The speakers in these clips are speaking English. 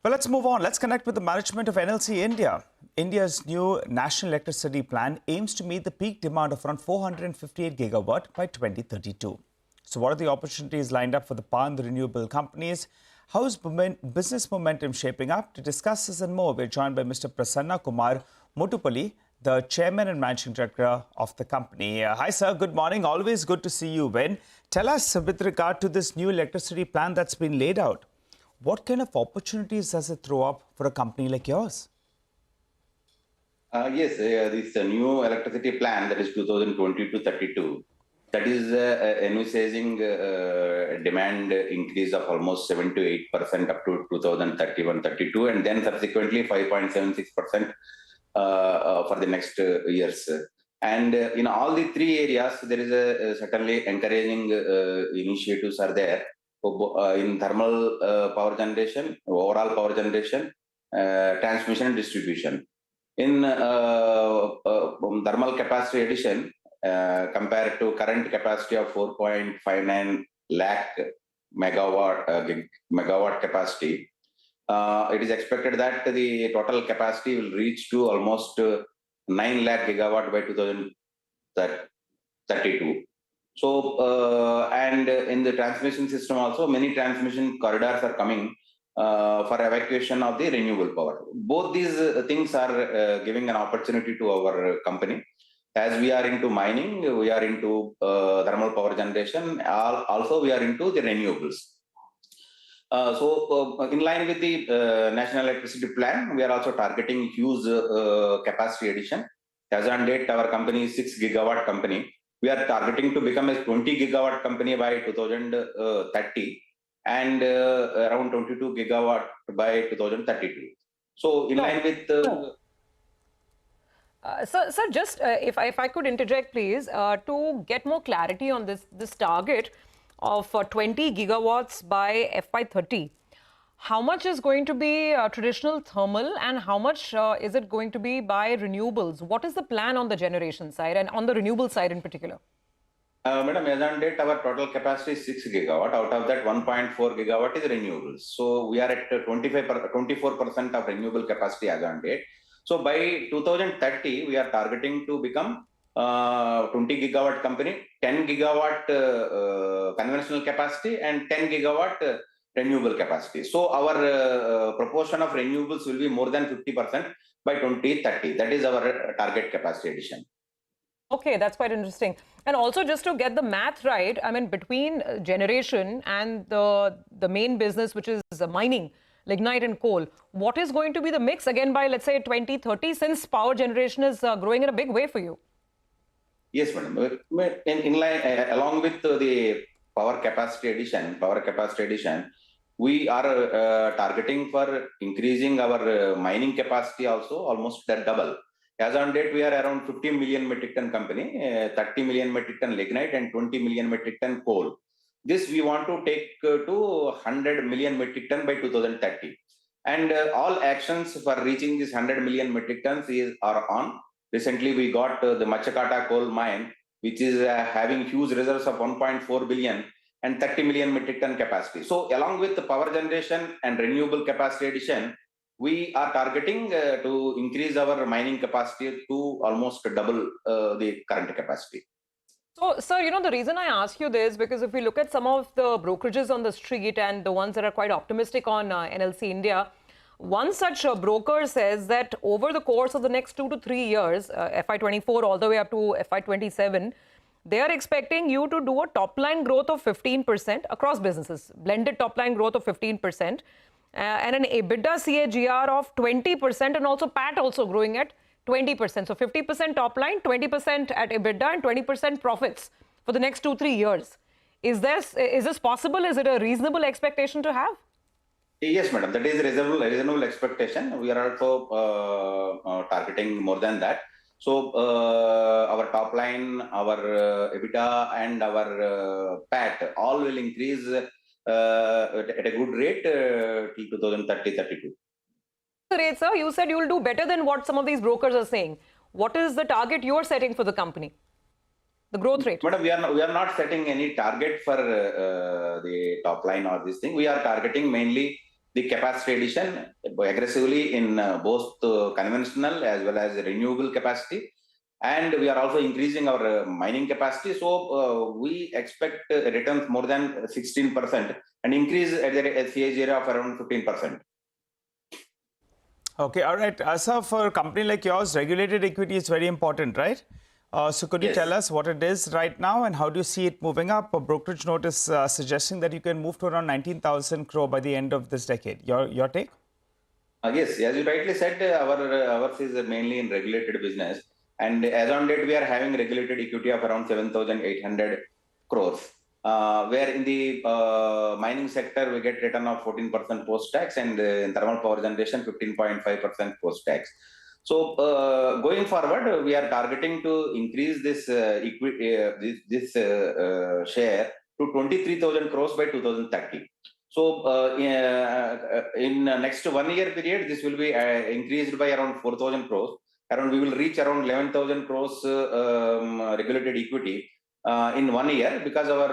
Well, let's move on. Let's connect with the management of NLC India. India's new national electricity plan aims to meet the peak demand of around 458 gigawatt by 2032. So what are the opportunities lined up for the power and the renewable companies? How is business momentum shaping up? To discuss this and more, we're joined by Mr. Prasanna Kumar Motupalli, the chairman and managing director of the company. Hi, sir. Good morning. Always good to see you. Tell us with regard to this new electricity plan that's been laid out. What kind of opportunities does it throw up for a company like yours? Yes, this new electricity plan, that is 2020 to 32, that is envisaging demand increase of almost 7 to 8% up to 2031-32, and then subsequently 5.76% for the next years. And in all the three areas, there is certainly encouraging initiatives are there in thermal power generation, overall power generation, transmission and distribution. In thermal capacity addition, compared to current capacity of 4.59 lakh megawatt capacity, it is expected that the total capacity will reach to almost 9 lakh gigawatt by 2032. So, and in the transmission system also, many transmission corridors are coming for evacuation of the renewable power. Both these things are giving an opportunity to our company. As we are into mining, we are into thermal power generation, also we are into the renewables. So in line with the National Electricity Plan, we are also targeting huge capacity addition. As on date, our company is 6 gigawatt company. We are targeting to become a 20 gigawatt company by 2030 and around 22 gigawatt by 2032. So in line with... Sir, just if I could interject, please, to get more clarity on this target of 20 gigawatts by FY30. How much is going to be traditional thermal and how much is it going to be by renewables? What is the plan on the generation side and on the renewable side in particular? Madam, as on date, our total capacity is 6 gigawatt. Out of that, 1.4 gigawatt is renewables. So we are at 24% of renewable capacity as on date. So by 2030, we are targeting to become 20 gigawatt company, 10 gigawatt conventional capacity and 10 gigawatt renewable capacity. So our proportion of renewables will be more than 50% by 2030. That is our target capacity addition. Okay, that's quite interesting. And also just to get the math right, I mean, between generation and the main business, which is mining, lignite and coal, what is going to be the mix again by, let's say, 2030, since power generation is growing in a big way for you? Yes, madam. In line, along with the power capacity addition, we are targeting for increasing our mining capacity also almost that double. As on date, we are around 50 million metric ton company, 30 million metric ton lignite and 20 million metric ton coal. This we want to take to 100 million metric ton by 2030. And all actions for reaching this 100 million metric tons are on. Recently, we got the Machakata coal mine, which is having huge reserves of 1.4 billion and 30 million metric ton capacity. So along with the power generation and renewable capacity addition, we are targeting to increase our mining capacity to almost double the current capacity. So, sir, you know, the reason I ask you this, because if we look at some of the brokerages on the street and the ones that are quite optimistic on NLC India, one such broker says that over the course of the next 2 to 3 years, FY24 all the way up to FY27, they are expecting you to do a top-line growth of 15% across businesses, blended top-line growth of 15%, and an EBITDA CAGR of 20%, and also PAT also growing at 20%. So 50% top line, 20% at EBITDA, and 20% profits for the next 2-3 years. Is this possible? Is it a reasonable expectation to have? Yes, madam. That is a reasonable expectation. We are also targeting more than that. So our top line, our EBITDA, and our PAT all will increase at a good rate till 2030-32. Rate, sir, you said you will do better than what some of these brokers are saying. What is the target you are setting for the company? The growth rate? Madam, we are not setting any target for the top line or this thing. We are targeting mainly the capacity addition aggressively in both conventional as well as renewable capacity. And we are also increasing our mining capacity. So we expect returns more than 16% and increase at the CAGR of around 15%. Okay, all right. Sir, for a company like yours, regulated equity is very important, right? So could you Yes. tell us what it is right now and how do you see it moving up? A brokerage note is suggesting that you can move to around 19,000 crore by the end of this decade. Your take? Yes, as you rightly said, ours is mainly in regulated business. And as on date, we are having regulated equity of around 7,800 crores. Where in the mining sector, we get return of 14% post-tax, and in thermal power generation, 15.5% post-tax. So going forward, we are targeting to increase this share to 23,000 crores by 2030. So in next 1 year period, this will be increased by around 4,000 crores. Around we will reach around 11,000 crores regulated equity in 1 year, because our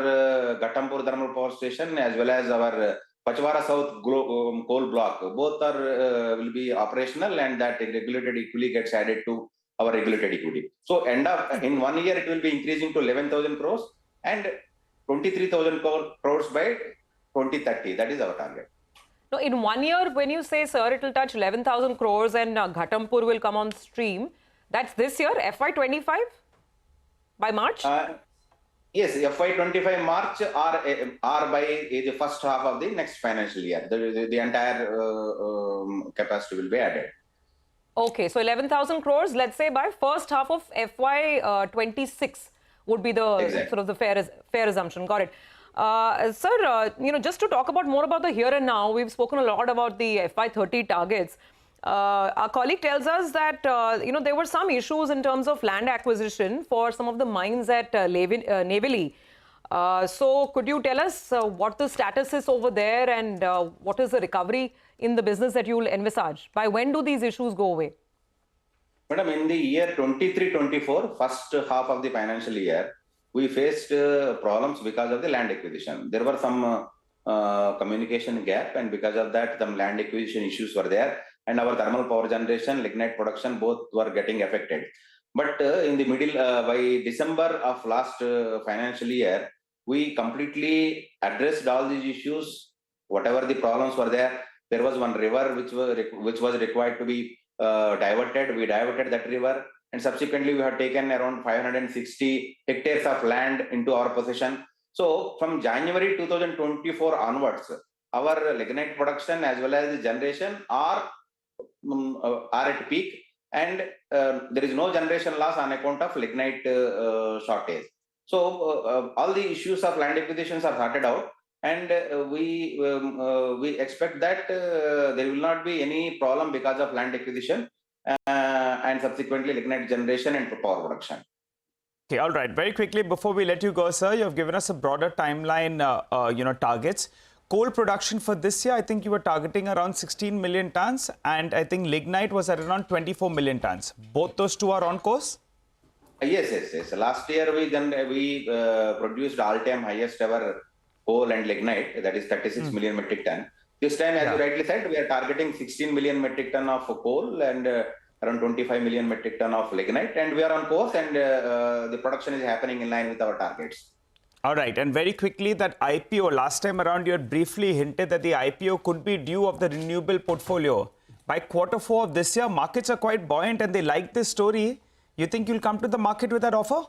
Ghatampur thermal power station as well as our Pachwara South coal block both are will be operational, and that regulated equity gets added to our regulated equity. So end up in 1 year it will be increasing to 11,000 crores and 23,000 crores by 2030. That is our target. Now, in 1 year, when you say, sir, it will touch 11,000 crores and Ghatampur will come on stream, that's this year, FY25? By March? Yes, FY25 March or by the first half of the next financial year. The entire capacity will be added. Okay, so 11,000 crores, let's say by first half of FY26 would be the sort of the fair assumption. Got it. Sir, just to talk about more about the here and now, we've spoken a lot about the FY30 targets. Our colleague tells us that, there were some issues in terms of land acquisition for some of the mines at Navili. So could you tell us what the status is over there and what is the recovery in the business that you will envisage? By when do these issues go away? Madam, in the year 23-24, first half of the financial year, we faced problems because of the land acquisition. There were some communication gap, and because of that, some land acquisition issues were there, and our thermal power generation, lignite production, both were getting affected. But in the middle, by December of last financial year, we completely addressed all these issues. Whatever the problems were there, there was one river which was required to be diverted. We diverted that river. And subsequently, we have taken around 560 hectares of land into our possession. So from January 2024 onwards, our lignite production as well as the generation are at peak, and there is no generation loss on account of lignite shortage. So all the issues of land acquisitions are sorted out, and we expect that there will not be any problem because of land acquisition. And subsequently lignite generation and power production. Okay, all right. Very quickly, before we let you go, sir, you have given us a broader timeline, targets. Coal production for this year, I think you were targeting around 16 million tons, and I think lignite was at around 24 million tons. Both those two are on course? Yes. Last year we produced all-time highest ever coal and lignite, that is 36 million metric ton. This time, as you rightly said, we are targeting 16 million metric ton of coal and around 25 million metric ton of lignite, and we are on course, and the production is happening in line with our targets. All right, and very quickly, that IPO, last time around you had briefly hinted that the IPO could be due of the renewable portfolio. By Q4 of this year, markets are quite buoyant and they like this story. You think you'll come to the market with that offer?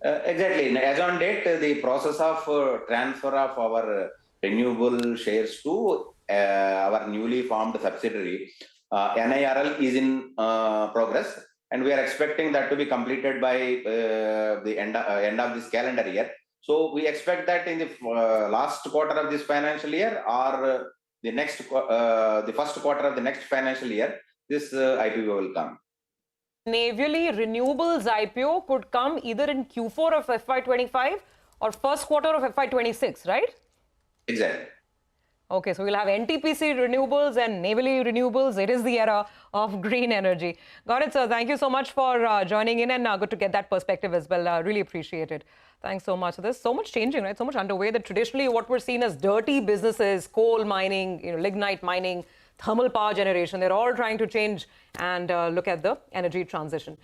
Exactly. As on date, the process of transfer of our renewable shares to our newly formed subsidiary, NIRL, is in progress, and we are expecting that to be completed by the end of this calendar year. So we expect that in the last quarter of this financial year or the first quarter of the next financial year, this IPO will come. Navily Renewables IPO could come either in Q4 of FY25 or first quarter of FY26, right? Exactly. Okay, so we'll have NTPC renewables and navally renewables. It is the era of green energy. Got it, sir. Thank you so much for joining in, and good to get that perspective as well. Really appreciate it. Thanks so much. So there's so much changing, right? So much underway that traditionally what we're seen as dirty businesses, coal mining, lignite mining, thermal power generation, they're all trying to change and look at the energy transition.